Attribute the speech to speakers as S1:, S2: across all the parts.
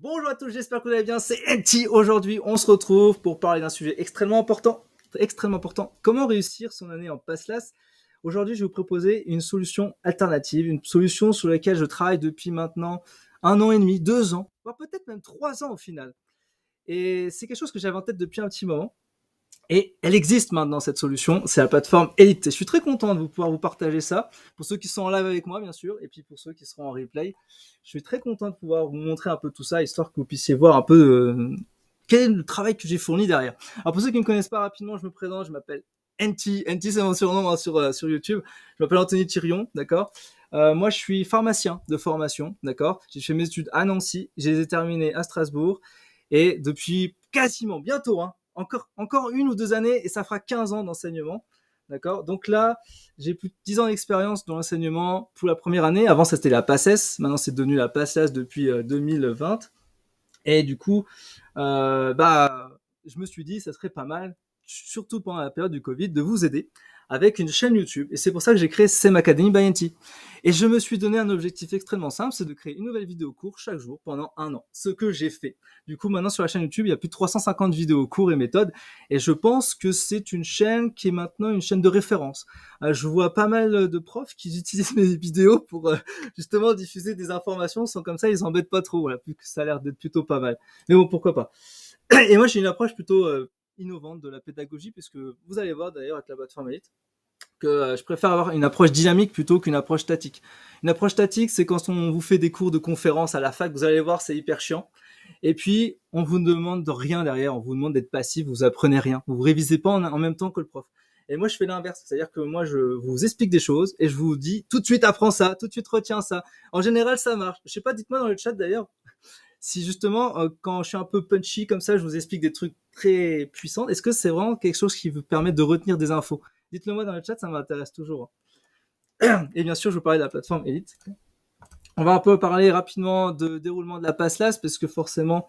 S1: Bonjour à tous, j'espère que vous allez bien, c'est NT. Aujourd'hui, on se retrouve pour parler d'un sujet extrêmement important. Comment réussir son année en PASSLAS. Aujourd'hui, je vais vous proposer une solution alternative, une solution sur laquelle je travaille depuis maintenant 1 an et demi, 2 ans, voire peut-être même 3 ans au final. Et c'est quelque chose que j'avais en tête depuis un petit moment. Et elle existe maintenant, cette solution. C'est la plateforme Elite. Et je suis très content de pouvoir vous partager ça. Pour ceux qui sont en live avec moi, bien sûr. Et puis pour ceux qui seront en replay. Je suis très content de pouvoir vous montrer un peu tout ça, histoire que vous puissiez voir un peu quel est le travail que j'ai fourni derrière. Alors pour ceux qui ne me connaissent pas rapidement, je me présente. Je m'appelle NT. NT, c'est mon surnom sur YouTube. Je m'appelle Anthony Thirion, d'accord. Moi, je suis pharmacien de formation, d'accord. J'ai fait mes études à Nancy. Je les ai terminées à Strasbourg. Et depuis quasiment bientôt, encore 1 ou 2 années et ça fera 15 ans d'enseignement. D'accord. Donc là, j'ai plus de 10 ans d'expérience dans l'enseignement pour la première année. Avant, ça c'était la PACES. Maintenant, c'est devenu la PASSLAS depuis 2020. Et du coup, je me suis dit, ça serait pas mal, surtout pendant la période du Covid, de vous aider avec une chaîne YouTube. Et c'est pour ça que j'ai créé SEM Academy by NT. Et je me suis donné un objectif extrêmement simple, c'est de créer une nouvelle vidéo cours chaque jour pendant 1 an. Ce que j'ai fait. Du coup, maintenant sur la chaîne YouTube, il y a plus de 350 vidéos cours et méthodes. Et je pense que c'est une chaîne qui est maintenant une chaîne de référence. Je vois pas mal de profs qui utilisent mes vidéos pour justement diffuser des informations sans comme ça ils s'embêtent pas trop. Voilà, plus que ça a l'air d'être plutôt pas mal. Mais bon, pourquoi pas. Et moi, j'ai une approche plutôt innovante de la pédagogie, puisque vous allez voir d'ailleurs avec la plateforme Elite que je préfère avoir une approche dynamique plutôt qu'une approche statique. Une approche statique, c'est quand on vous fait des cours de conférence à la fac, vous allez voir, c'est hyper chiant. Et puis, on vous demande de rien derrière, on vous demande d'être passif, vous apprenez rien, vous révisez pas en même temps que le prof. Et moi, je fais l'inverse, c'est-à-dire que moi, je vous explique des choses et je vous dis tout de suite apprends ça, tout de suite retiens ça. En général, ça marche. Je sais pas, dites-moi dans le chat d'ailleurs si justement, quand je suis un peu punchy comme ça, je vous explique des trucs très puissants. Est-ce que c'est vraiment quelque chose qui vous permet de retenir des infos? Dites-le moi dans le chat, ça m'intéresse toujours. Et bien sûr, je vous parlais de la plateforme Elite. On va un peu parler rapidement de déroulement de la PASSLAS parce que forcément,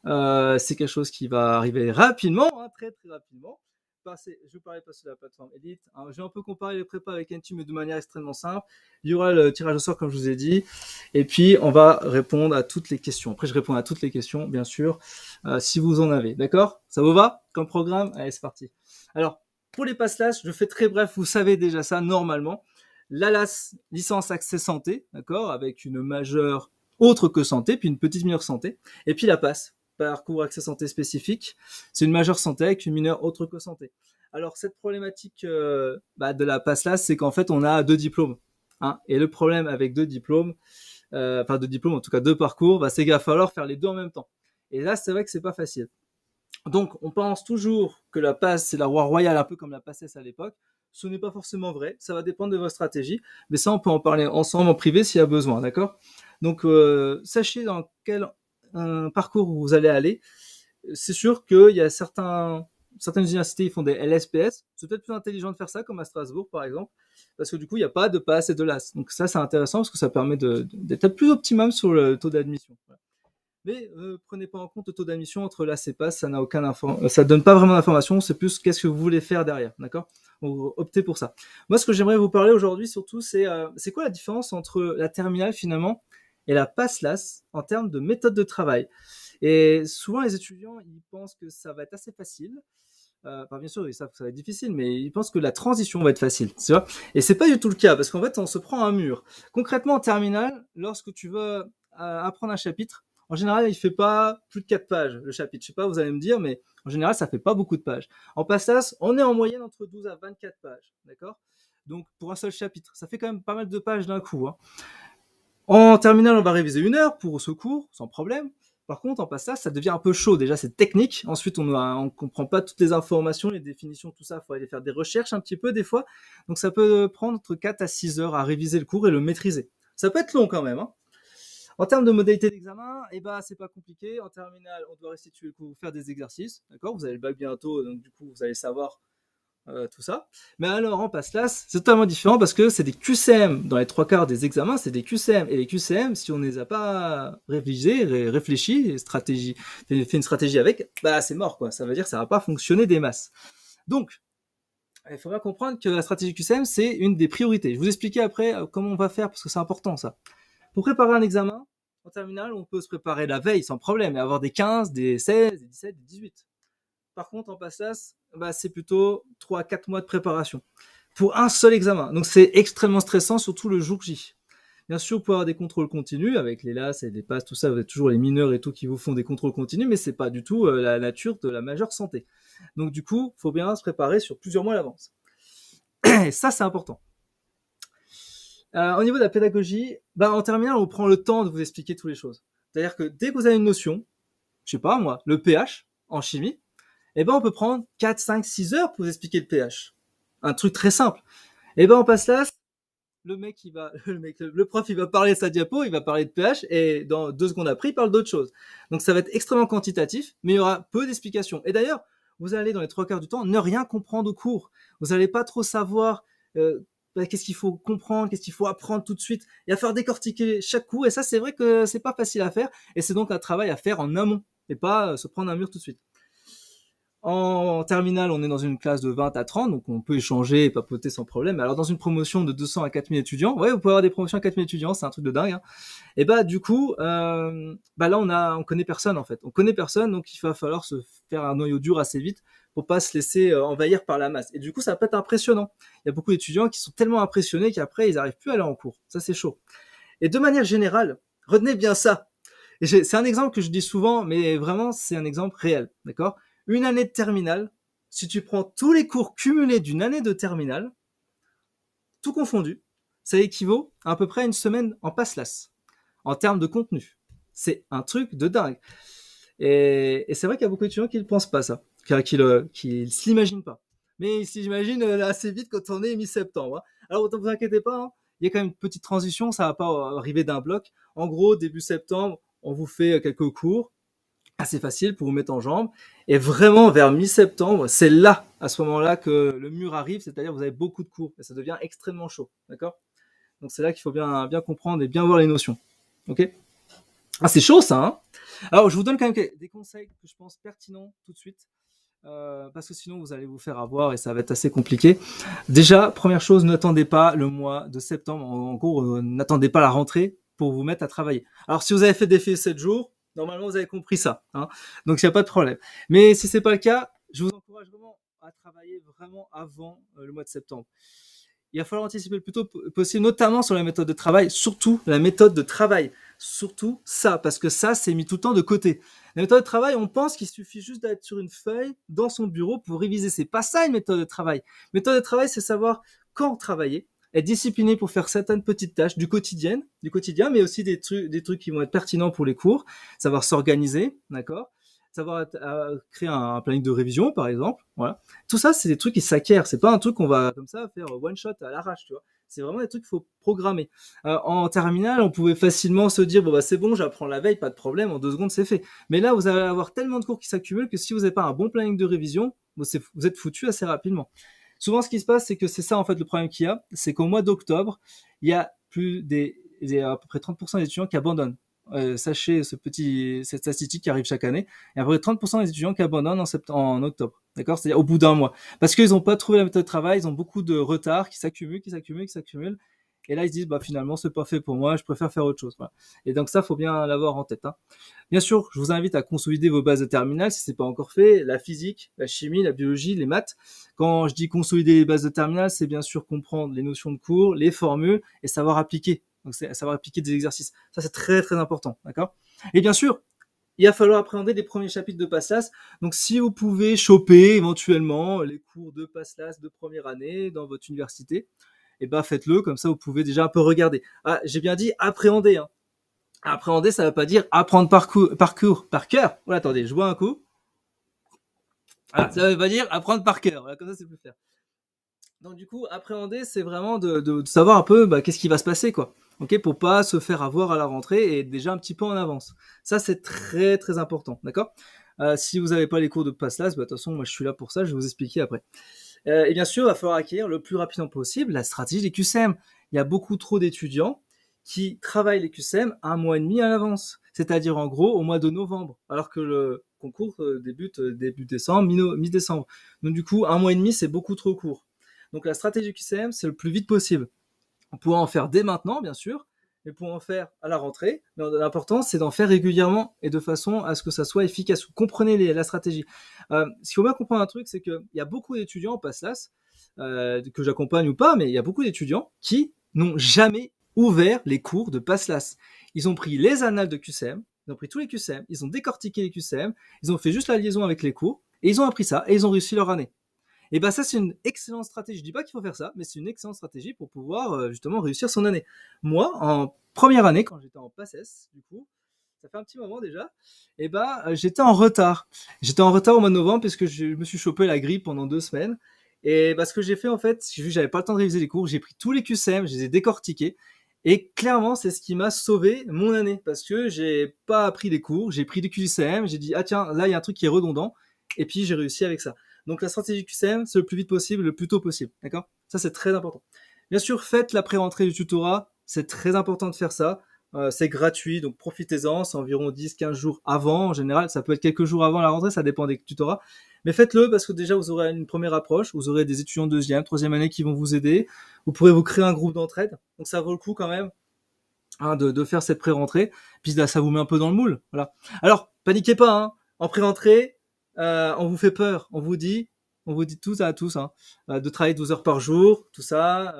S1: c'est quelque chose qui va arriver rapidement, très très rapidement. Je vais vous parler de la plateforme Elite. Alors, je vais un peu comparer les prépas avec NT, mais de manière extrêmement simple. Il y aura le tirage au sort, comme je vous ai dit. Et puis, on va répondre à toutes les questions. Après, je réponds à toutes les questions, bien sûr, si vous en avez. D'accord? Ça vous va comme programme? Allez, c'est parti. Alors, pour les PASSLAS, je fais très bref. Vous savez déjà ça, normalement. La LAS, licence accès santé, d'accord? Avec une majeure autre que santé, puis une petite mineure santé. Et puis la PASS, parcours accès santé spécifique, c'est une majeure santé avec une mineure autre que santé. Alors cette problématique de la PASSLAS, c'est qu'en fait on a 2 diplômes. Et le problème avec 2 diplômes, enfin 2 diplômes, en tout cas 2 parcours, c'est qu'il va falloir faire les deux en même temps. Et là, c'est vrai que c'est pas facile. Donc, on pense toujours que la passe, c'est la roi royale, un peu comme la passesse à l'époque. Ce n'est pas forcément vrai, ça va dépendre de votre stratégie, mais ça, on peut en parler ensemble en privé s'il y a besoin, d'accord? Donc, sachez dans quel parcours vous allez aller. C'est sûr qu'il y a certaines universités, ils font des LSPS. C'est peut-être plus intelligent de faire ça, comme à Strasbourg, par exemple, parce que du coup, il n'y a pas de passe et de LAS. Donc ça, c'est intéressant parce que ça permet d'être plus optimum sur le taux d'admission. Voilà. Mais prenez pas en compte le taux d'admission entre l'AS et PASS, ça donne pas vraiment d'informations, c'est plus qu'est-ce que vous voulez faire derrière, d'accord? Donc, optez pour ça. Moi, ce que j'aimerais vous parler aujourd'hui, surtout, c'est quoi la différence entre la terminale, finalement, et la PASSLAS en termes de méthode de travail. Et souvent, les étudiants, ils pensent que ça va être assez facile. Bien sûr, ils savent que ça va être difficile, mais ils pensent que la transition va être facile, tu vois. Et c'est pas du tout le cas, parce qu'en fait, on se prend un mur. Concrètement, en terminale, lorsque tu veux apprendre un chapitre, en général, il fait pas plus de 4 pages, le chapitre. Je sais pas, vous allez me dire, mais en général, ça fait pas beaucoup de pages. En PASSLAS, on est en moyenne entre 12 à 24 pages, d'accord? Donc, pour un seul chapitre, ça fait quand même pas mal de pages d'un coup. En terminale, on va réviser 1 heure pour ce cours, sans problème. Par contre, en PASSLAS, ça devient un peu chaud. Déjà, c'est technique. Ensuite, on comprend pas toutes les informations, les définitions, tout ça. Il faut aller faire des recherches un petit peu des fois. Donc, ça peut prendre entre 4 à 6 heures à réviser le cours et le maîtriser. Ça peut être long quand même. En termes de modalité d'examen, c'est pas compliqué. En terminale, on doit restituer le cours, faire des exercices. D'accord? Vous avez le bac bientôt, donc du coup, vous allez savoir tout ça. Mais alors en PASSLAS, c'est totalement différent parce que c'est des QCM. Dans les 3 quarts des examens, c'est des QCM. Et les QCM, si on ne les a pas révisés, réfléchis, fait une stratégie avec, c'est mort, quoi. Ça veut dire que ça va pas fonctionner des masses. Donc, il faut bien comprendre que la stratégie QCM, c'est une des priorités. Je vais vous expliquer après comment on va faire parce que c'est important, ça. Pour préparer un examen, En terminale, on peut se préparer la veille sans problème et avoir des 15, des 16, des 17, des 18. Par contre, en PASSLAS, bah, c'est plutôt 3 à 4 mois de préparation pour un seul examen. Donc c'est extrêmement stressant, surtout le jour J. Bien sûr, vous pouvez avoir des contrôles continus avec les LAS et les passes, tout ça. Vous êtes toujours les mineurs et tout qui vous font des contrôles continus, mais c'est pas du tout la nature de la majeure santé. Donc du coup, il faut bien se préparer sur plusieurs mois à l'avance. Et ça, c'est important. Au niveau de la pédagogie, bah, en terminale, on prend le temps de vous expliquer toutes les choses. C'est-à-dire que dès que vous avez une notion, je sais pas moi, le pH en chimie, eh ben on peut prendre 4, 5, 6 heures pour vous expliquer le pH. Un truc très simple. Eh ben on passe là, le prof il va parler de sa diapo, il va parler de pH et dans 2 secondes après il parle d'autre chose. Donc ça va être extrêmement quantitatif, mais il y aura peu d'explications. Et d'ailleurs, vous allez dans les 3 quarts du temps ne rien comprendre au cours. Vous n'allez pas trop savoir qu'est-ce qu'il faut comprendre, qu'est-ce qu'il faut apprendre tout de suite. Il va falloir décortiquer chaque cours et ça c'est vrai que c'est pas facile à faire et c'est donc un travail à faire en amont et pas se prendre un mur tout de suite. En terminale, on est dans une classe de 20 à 30, donc on peut échanger et papoter sans problème. Alors dans une promotion de 200 à 4000 étudiants, ouais, vous pouvez avoir des promotions à 4000 étudiants, c'est un truc de dingue. Hein. Et bah du coup, bah là on connaît personne en fait. On connaît personne, donc il va falloir se faire un noyau dur assez vite pour pas se laisser envahir par la masse. Et du coup, ça peut être impressionnant. Il y a beaucoup d'étudiants qui sont tellement impressionnés qu'après ils n'arrivent plus à aller en cours. Ça c'est chaud. Et de manière générale, retenez bien ça. C'est un exemple que je dis souvent, mais vraiment c'est un exemple réel, d'accord? Une année de terminale, si tu prends tous les cours cumulés d'une année de terminale, tout confondu, ça équivaut à peu près à une semaine en PASSLAS, en termes de contenu. C'est un truc de dingue. Et c'est vrai qu'il y a beaucoup d'étudiants qui ne pensent pas ça, qui ne s'imaginent pas. Mais ils s'imaginent assez vite quand on est mi-septembre. Hein. Alors, ne vous inquiétez pas, hein, il y a quand même une petite transition, ça ne va pas arriver d'un bloc. En gros, début septembre, on vous fait quelques cours, assez facile pour vous mettre en jambes. Et vraiment, vers mi-septembre, c'est là, à ce moment-là, que le mur arrive, c'est-à-dire vous avez beaucoup de cours et ça devient extrêmement chaud. D'accord? Donc c'est là qu'il faut bien comprendre et bien voir les notions. Ok? Ah, c'est chaud ça, hein? Alors, je vous donne quand même des conseils que je pense pertinents tout de suite. Parce que sinon vous allez vous faire avoir et ça va être assez compliqué. Déjà, première chose, n'attendez pas le mois de septembre. En gros, n'attendez pas la rentrée pour vous mettre à travailler. Alors, si vous avez fait des faits 7 jours, normalement vous avez compris ça. Hein, donc il n'y a pas de problème. Mais si c'est pas le cas, je vous encourage vraiment à travailler vraiment avant le mois de septembre. Il va falloir anticiper le plus tôt possible, notamment sur la méthode de travail, surtout la méthode de travail. Surtout ça, parce que ça, c'est mis tout le temps de côté. La méthode de travail, on pense qu'il suffit juste d'être sur une feuille dans son bureau pour réviser. C'est pas ça une méthode de travail. Méthode de travail, c'est savoir quand travailler, être discipliné pour faire certaines petites tâches du quotidien, mais aussi des trucs qui vont être pertinents pour les cours, savoir s'organiser, d'accord? Savoir créer un planning de révision, par exemple. Voilà. Tout ça, c'est des trucs qui s'acquièrent. C'est pas un truc qu'on va comme ça faire one shot à l'arrache, tu vois. C'est vraiment des trucs qu'il faut programmer. En terminale, on pouvait facilement se dire bon bah c'est bon, j'apprends la veille, pas de problème, en 2 secondes c'est fait. Mais là, vous allez avoir tellement de cours qui s'accumulent que si vous n'avez pas un bon planning de révision, vous êtes foutu assez rapidement. Souvent, ce qui se passe, c'est que c'est ça en fait le problème qu'il y a, c'est qu'au mois d'octobre, il y a à peu près 30% des étudiants qui abandonnent. Sachez cette statistique qui arrive chaque année. Il y a à peu près 30% des étudiants qui abandonnent en octobre. D'accord? C'est-à-dire au bout d'un mois. Parce qu'ils n'ont pas trouvé la méthode de travail, ils ont beaucoup de retard qui s'accumule. Et là, ils se disent, bah, finalement, c'est pas fait pour moi, je préfère faire autre chose. Voilà. Et donc, ça, faut bien l'avoir en tête. Hein. Bien sûr, je vous invite à consolider vos bases de terminale si c'est pas encore fait. La physique, la chimie, la biologie, les maths. Quand je dis consolider les bases de terminale, c'est bien sûr comprendre les notions de cours, les formules et savoir appliquer. Donc, c'est savoir appliquer des exercices. Ça, c'est très, très important. D'accord? Et bien sûr, il va falloir appréhender les premiers chapitres de PASSLAS. Donc, si vous pouvez choper éventuellement les cours de PASSLAS de première année dans votre université, eh ben, faites-le. Comme ça, vous pouvez déjà un peu regarder. Ah, j'ai bien dit appréhender. Hein. Appréhender, ça ne veut pas dire apprendre par cœur. Voilà, attendez, je bois un coup. Voilà, ça ne veut pas dire apprendre par cœur. Voilà, comme ça, c'est plus clair. Donc du coup, appréhender, c'est vraiment de savoir un peu qu'est-ce qui va se passer, quoi. Ok, pour pas se faire avoir à la rentrée et déjà un petit peu en avance. Ça, c'est très très important, d'accord? Si vous n'avez pas les cours de PASSLAS, de toute façon, moi je suis là pour ça, je vais vous expliquer après. Et bien sûr, il va falloir acquérir le plus rapidement possible la stratégie des QCM. Il y a beaucoup trop d'étudiants qui travaillent les QCM 1 mois et demi à l'avance, c'est-à-dire en gros au mois de novembre, alors que le concours débute début décembre, mi-décembre. Donc du coup, 1 mois et demi, c'est beaucoup trop court. Donc la stratégie QCM, c'est le plus vite possible. On pourra en faire dès maintenant, bien sûr, mais pour en faire à la rentrée. Mais l'important, c'est d'en faire régulièrement et de façon à ce que ça soit efficace. Vous comprenez la stratégie. Ce qu'il faut bien comprendre un truc, c'est qu'il y a beaucoup d'étudiants en PASSLAS, que j'accompagne ou pas, mais il y a beaucoup d'étudiants qui n'ont jamais ouvert les cours de PASSLAS. Ils ont pris les annales de QCM, ils ont pris tous les QCM, ils ont décortiqué les QCM, ils ont fait juste la liaison avec les cours, et ils ont appris ça, et ils ont réussi leur année. Et ben ça, c'est une excellente stratégie. Je dis pas qu'il faut faire ça, mais c'est une excellente stratégie pour pouvoir justement réussir son année. Moi, en première année, quand j'étais en PASSES, du coup, ça fait un petit moment déjà, et j'étais en retard. J'étais en retard au mois de novembre parce que je me suis chopé la grippe pendant 2 semaines. Et ce que j'ai fait en fait, j'ai vu que j'avais pas le temps de réviser les cours, j'ai pris tous les QCM, je les ai décortiqués. Et clairement, c'est ce qui m'a sauvé mon année parce que j'ai pas appris les cours, j'ai pris des QCM, j'ai dit ah tiens, là il y a un truc qui est redondant, et puis j'ai réussi avec ça. Donc la stratégie QCM, c'est le plus vite possible, le plus tôt possible, d'accord? Ça c'est très important. Bien sûr, faites la pré-rentrée du tutorat, c'est très important de faire ça. C'est gratuit, donc profitez-en, c'est environ 10-15 jours avant, en général, ça peut être quelques jours avant la rentrée, ça dépend des tutorats. Mais faites-le parce que déjà vous aurez une première approche, vous aurez des étudiants de deuxième, troisième année qui vont vous aider, vous pourrez vous créer un groupe d'entraide, donc ça vaut le coup quand même de faire cette pré-rentrée, puis là ça vous met un peu dans le moule, voilà. Alors, paniquez pas, hein. En pré-rentrée, on vous fait peur, on vous dit tous à tous, hein, de travailler 12 heures par jour, tout ça,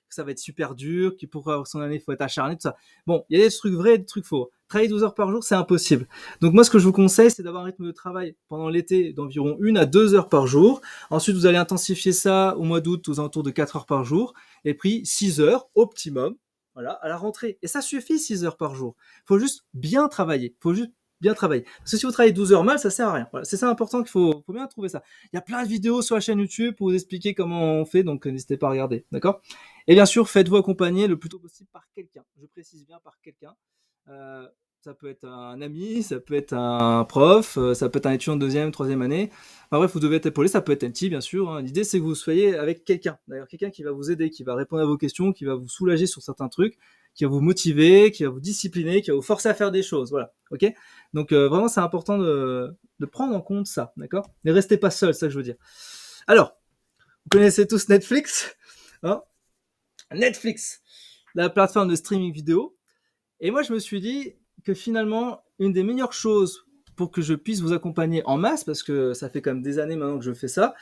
S1: que ça va être super dur, qu'il pour avoir son année, il faut être acharné, tout ça. Bon, il y a des trucs vrais et des trucs faux. Travailler 12 heures par jour, c'est impossible. Donc moi, ce que je vous conseille, c'est d'avoir un rythme de travail pendant l'été d'environ 1 à 2 heures par jour. Ensuite, vous allez intensifier ça au mois d'août aux alentours de 4 heures par jour. Et puis 6 heures optimum, voilà, à la rentrée. Et ça suffit 6 heures par jour. Faut juste bien travailler. Faut juste bien travailler. Parce que si vous travaillez 12 heures mal, ça sert à rien. Voilà, c'est ça important qu'il faut bien trouver ça. Il y a plein de vidéos sur la chaîne YouTube pour vous expliquer comment on fait, donc n'hésitez pas à regarder, d'accord? Et bien sûr, faites-vous accompagner le plus tôt possible par quelqu'un. Je précise bien par quelqu'un. Ça peut être un ami, ça peut être un prof, ça peut être un étudiant de deuxième, troisième année. Enfin bref, vous devez être épaulé, ça peut être un petit, bien sûr, hein. L'idée, c'est que vous soyez avec quelqu'un. D'ailleurs, quelqu'un qui va vous aider, qui va répondre à vos questions, qui va vous soulager sur certains trucs, qui va vous motiver, qui va vous discipliner, qui va vous forcer à faire des choses. Voilà, ok? Donc vraiment, c'est important de prendre en compte ça, d'accord? Ne restez pas seul, c'est ça que je veux dire. Alors, vous connaissez tous Netflix, hein? Netflix, la plateforme de streaming vidéo. Et moi, je me suis dit que finalement, une des meilleures choses pour que je puisse vous accompagner en masse, parce que ça fait quand même des années maintenant que je fais ça,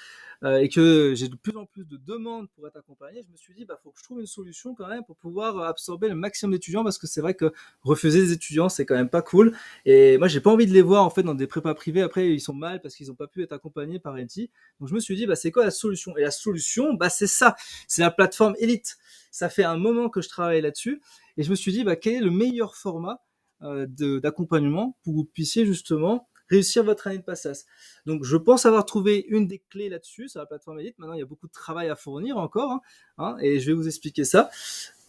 S1: et que j'ai de plus en plus de demandes pour être accompagné, je me suis dit, faut que je trouve une solution quand même pour pouvoir absorber le maximum d'étudiants, parce que c'est vrai que refuser des étudiants, c'est quand même pas cool. Et moi, j'ai pas envie de les voir en fait dans des prépas privés. Après, ils sont mal parce qu'ils n'ont pas pu être accompagnés par NT. Donc, je me suis dit, c'est quoi la solution? Et la solution, c'est ça, c'est la plateforme Elite. Ça fait un moment que je travaille là-dessus, et je me suis dit, quel est le meilleur format d'accompagnement pour que vous puissiez justement réussir votre année de PASSLAS. Donc, je pense avoir trouvé une des clés là-dessus, sur la plateforme Elite. Maintenant, il y a beaucoup de travail à fournir encore, et je vais vous expliquer ça,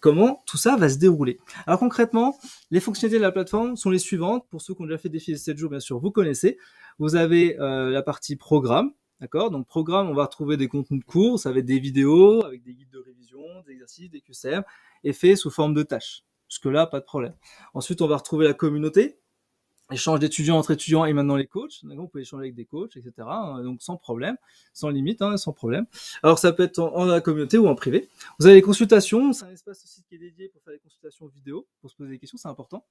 S1: comment tout ça va se dérouler. Alors, concrètement, les fonctionnalités de la plateforme sont les suivantes. Pour ceux qui ont déjà fait défi de 7 jours, bien sûr, vous connaissez. Vous avez la partie programme, d'accord? Donc, programme, on va retrouver des contenus de cours, ça va être des vidéos, avec des guides de révision, des exercices, des QCM, et fait sous forme de tâches. Jusque-là, pas de problème. Ensuite, on va retrouver la communauté, échange d'étudiants entre étudiants et maintenant les coachs. D'accord, on peut échanger avec des coachs, etc. Donc sans problème, sans limite, sans problème. Alors ça peut être en la communauté ou en privé. Vous avez les consultations, c'est un espace aussi qui est dédié pour faire des consultations vidéo, pour se poser des questions, c'est important.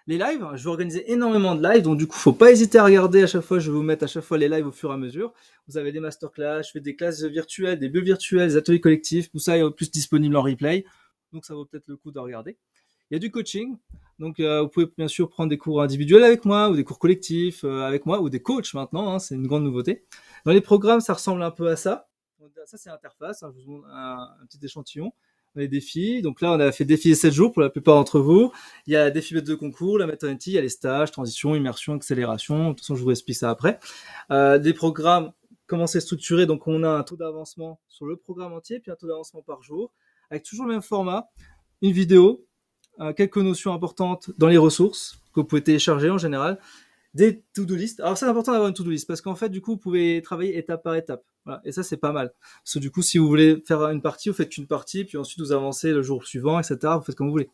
S1: Les lives, je vais organiser énormément de lives, donc du coup, faut pas hésiter à regarder à chaque fois, je vais vous mettre à chaque fois les lives au fur et à mesure. Vous avez des masterclass, je fais des classes virtuelles, des bulles virtuelles, des ateliers collectifs, tout ça est plus disponible en replay, donc ça vaut peut-être le coup de regarder. Il y a du coaching, donc vous pouvez bien sûr prendre des cours individuels avec moi, ou des cours collectifs avec moi, ou des coachs maintenant, c'est une grande nouveauté. Dans les programmes, ça ressemble un peu à ça. Ça, c'est l'interface, je vous montre un petit échantillon. Les défis, donc là on a fait défi des 7 jours pour la plupart d'entre vous. Il y a défi de concours, la méthode NT, il y a les stages, transition, immersion, accélération. De toute façon, je vous explique ça après. Des programmes, comment c'est structuré, donc on a un taux d'avancement sur le programme entier, puis un taux d'avancement par jour, avec toujours le même format, une vidéo, quelques notions importantes dans les ressources que vous pouvez télécharger en général, des to-do list. Alors c'est important d'avoir une to-do list parce qu'en fait du coup vous pouvez travailler étape par étape. Voilà. Et ça c'est pas mal. Parce que du coup si vous voulez faire une partie, vous faites qu'une partie, puis ensuite vous avancez le jour suivant, etc. Vous faites comme vous voulez.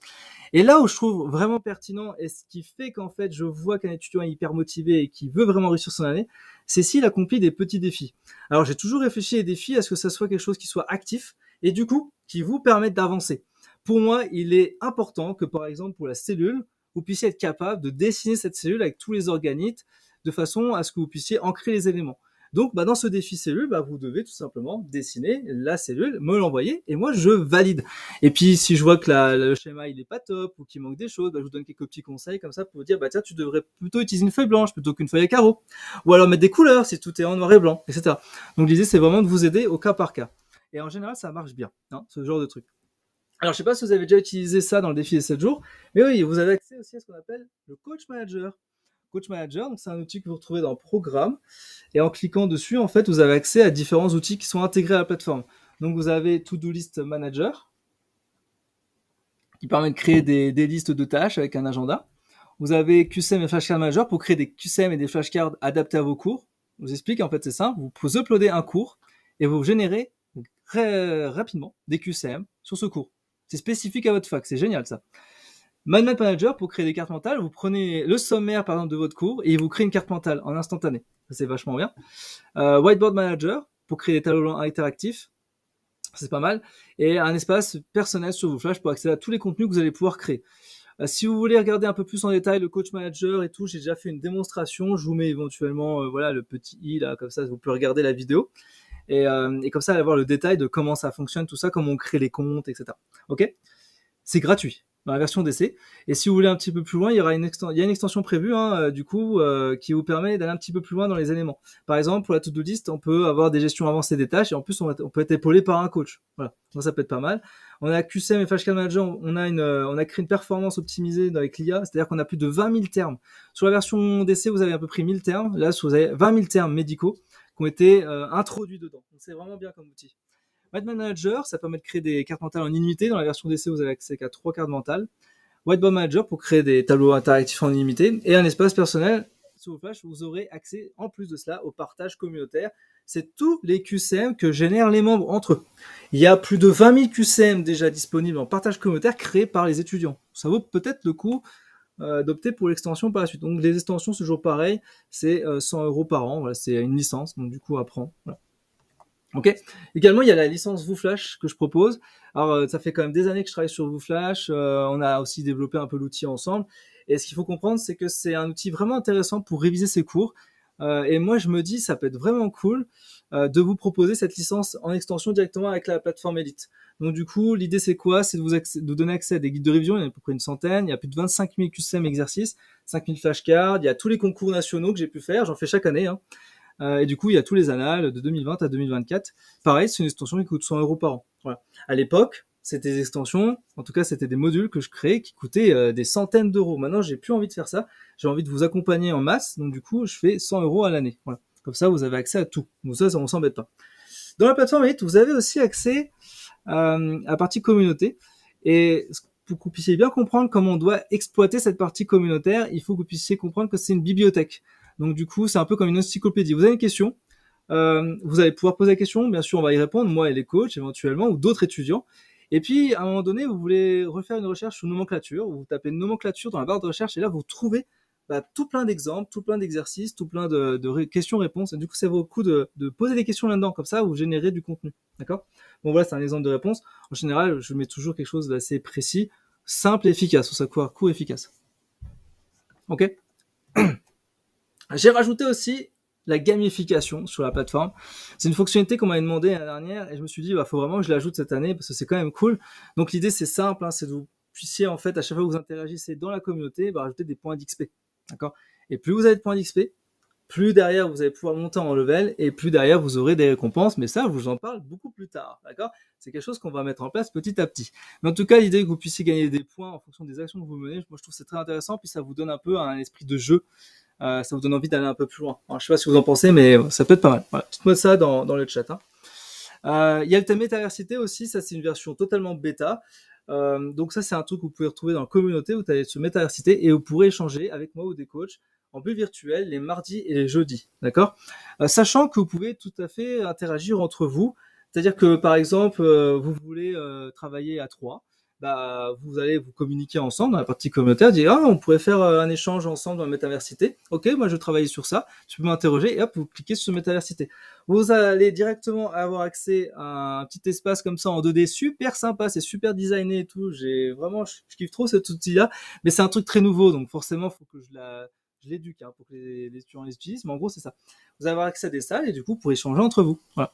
S1: Et là où je trouve vraiment pertinent et ce qui fait qu'en fait je vois qu'un étudiant est hyper motivé et qui veut vraiment réussir son année, c'est s'il accomplit des petits défis. Alors j'ai toujours réfléchi les défis à ce que ça soit quelque chose qui soit actif et du coup qui vous permette d'avancer. pour moi, il est important que, par exemple, pour la cellule, vous puissiez être capable de dessiner cette cellule avec tous les organites de façon à ce que vous puissiez ancrer les éléments. Donc, dans ce défi cellule, vous devez tout simplement dessiner la cellule, me l'envoyer, et moi, je valide. Et puis, si je vois que le schéma, il est pas top, ou qu'il manque des choses, je vous donne quelques petits conseils comme ça pour vous dire, tiens, tu devrais plutôt utiliser une feuille blanche plutôt qu'une feuille à carreaux. Ou alors mettre des couleurs si tout est en noir et blanc, etc. Donc, l'idée, c'est vraiment de vous aider au cas par cas. Et en général, ça marche bien, ce genre de truc. Alors, je sais pas si vous avez déjà utilisé ça dans le défi des 7 jours, mais oui, vous avez accès aussi à ce qu'on appelle le Coach Manager. Coach Manager, donc c'est un outil que vous retrouvez dans Programme. Et en cliquant dessus, en fait, vous avez accès à différents outils qui sont intégrés à la plateforme. Donc, vous avez To-Do List Manager, qui permet de créer des listes de tâches avec un agenda. Vous avez QCM et Flashcard Manager pour créer des QCM et des flashcards adaptés à vos cours. Je vous explique, en fait, c'est simple. Vous pouvez uploader un cours et vous générez très rapidement des QCM sur ce cours. C'est spécifique à votre fac, c'est génial ça. Mindmap Manager, pour créer des cartes mentales, vous prenez le sommaire par exemple de votre cours et il vous crée une carte mentale en instantané. Ça, c'est vachement bien. Whiteboard Manager, pour créer des tableaux interactifs. C'est pas mal. Et un espace personnel sur vos flashs pour accéder à tous les contenus que vous allez pouvoir créer. Si vous voulez regarder un peu plus en détail le Coach Manager et tout, j'ai déjà fait une démonstration. Je vous mets éventuellement le petit i là, comme ça vous pouvez regarder la vidéo. Et comme ça, allez voir le détail de comment ça fonctionne, tout ça, comment on crée les comptes, etc. Ok ? C'est gratuit dans la version d'essai. Et si vous voulez un petit peu plus loin, il y a une extension prévue, qui vous permet d'aller un petit peu plus loin dans les éléments. Par exemple, pour la to-do list, on peut avoir des gestions avancées des tâches et en plus, on peut être épaulé par un coach. Voilà. Donc, ça peut être pas mal. On a QCM et Flashcard Manager, on a créé une performance optimisée avec l'IA, c'est-à-dire qu'on a plus de 20 000 termes. Sur la version d'essai, vous avez à peu près 1000 termes. Là, vous avez 20 000 termes médicaux qui ont été introduits dedans. Donc, c'est vraiment bien comme outil. Mindmap Manager, ça permet de créer des cartes mentales en illimité. Dans la version d'essai, vous avez accès qu'à 3 cartes mentales. Whiteboard Manager pour créer des tableaux interactifs en illimité. Et un espace personnel sur vos flashs, vous aurez accès, en plus de cela, au partage communautaire. C'est tous les QCM que génèrent les membres entre eux. Il y a plus de 20 000 QCM déjà disponibles en partage communautaire créés par les étudiants. Ça vaut peut-être le coup d'opter pour l'extension par la suite. Donc les extensions, c'est toujours pareil, c'est 100 € par an. Voilà, c'est une licence, donc du coup, à prendre. Voilà. Ok. Également, il y a la licence VooFlash que je propose. Alors, ça fait quand même des années que je travaille sur VooFlash. On a aussi développé un peu l'outil ensemble. Et ce qu'il faut comprendre, c'est que c'est un outil vraiment intéressant pour réviser ses cours. Et moi, je me dis, ça peut être vraiment cool de vous proposer cette licence en extension directement avec la plateforme Elite. Donc, du coup, l'idée, c'est quoi? C'est de vous donner accès à des guides de révision. Il y en a à peu près une centaine. Il y a plus de 25 000 QCM exercices, 5 000 flashcards. Il y a tous les concours nationaux que j'ai pu faire. J'en fais chaque année, hein. Et du coup, il y a tous les annales de 2020 à 2024. Pareil, c'est une extension qui coûte 100 € par an. Voilà. À l'époque, c'était des extensions, en tout cas, c'était des modules que je créais qui coûtaient des centaines d'euros. Maintenant, j'ai plus envie de faire ça. J'ai envie de vous accompagner en masse. Donc, du coup, je fais 100 € à l'année. Voilà. Comme ça, vous avez accès à tout. Donc ça, on s'embête pas. Dans la plateforme Elite, vous avez aussi accès à la partie communauté. Et pour que vous puissiez bien comprendre comment on doit exploiter cette partie communautaire, il faut que vous puissiez comprendre que c'est une bibliothèque. Donc du coup, c'est un peu comme une encyclopédie. Vous avez une question, vous allez pouvoir poser la question, bien sûr, on va y répondre, moi et les coachs éventuellement, ou d'autres étudiants. Et puis, à un moment donné, vous voulez refaire une recherche sur nomenclature, vous tapez nomenclature dans la barre de recherche, et là, vous trouvez tout plein d'exemples, tout plein d'exercices, tout plein de questions-réponses. Et du coup, ça vaut le coup de poser des questions là-dedans, comme ça, vous générez du contenu. D'accord? Bon, voilà, c'est un exemple de réponse. En général, je mets toujours quelque chose d'assez précis, simple et efficace, sur sa court efficace. Ok? J'ai rajouté aussi la gamification sur la plateforme. C'est une fonctionnalité qu'on m'avait demandé l'année dernière et je me suis dit, faut vraiment que je l'ajoute cette année parce que c'est quand même cool. Donc l'idée, c'est simple, c'est de vous puissiez, en fait, à chaque fois que vous interagissez dans la communauté, rajouter des points d'XP. D'accord? Et plus vous avez de points d'XP, plus derrière vous allez pouvoir monter en level et plus derrière vous aurez des récompenses. Mais ça, je vous en parle beaucoup plus tard. D'accord? C'est quelque chose qu'on va mettre en place petit à petit. Mais en tout cas, l'idée que vous puissiez gagner des points en fonction des actions que vous menez, moi je trouve que c'est très intéressant. Puis ça vous donne un peu un esprit de jeu. Ça vous donne envie d'aller un peu plus loin. Alors, je sais pas ce que vous en pensez, mais ça peut être pas mal. Voilà, dites-moi ça dans le chat. Il y a le thème métaversité aussi, ça c'est une version totalement bêta. Donc ça c'est un truc que vous pouvez retrouver dans la communauté, vous allez sur métaversité et vous pourrez échanger avec moi ou des coachs en bulle virtuelle les mardis et les jeudis. D'accord? Sachant que vous pouvez tout à fait interagir entre vous. C'est-à-dire que par exemple, vous voulez travailler à 3. bah, vous allez vous communiquer ensemble dans la partie communautaire, dire ah, on pourrait faire un échange ensemble dans la métaversité. Ok, moi je travaille sur ça, tu peux m'interroger et hop, vous cliquez sur métaversité. Vous allez directement avoir accès à un petit espace comme ça en 2D super sympa, c'est super designé et tout. J'ai vraiment, je kiffe trop cet outil-là, mais c'est un truc très nouveau, donc forcément, faut que je l'éduque hein, pour que les étudiants les utilisent. Mais en gros, c'est ça. Vous allez avoir accès à des salles et du coup, pour échanger entre vous. Voilà.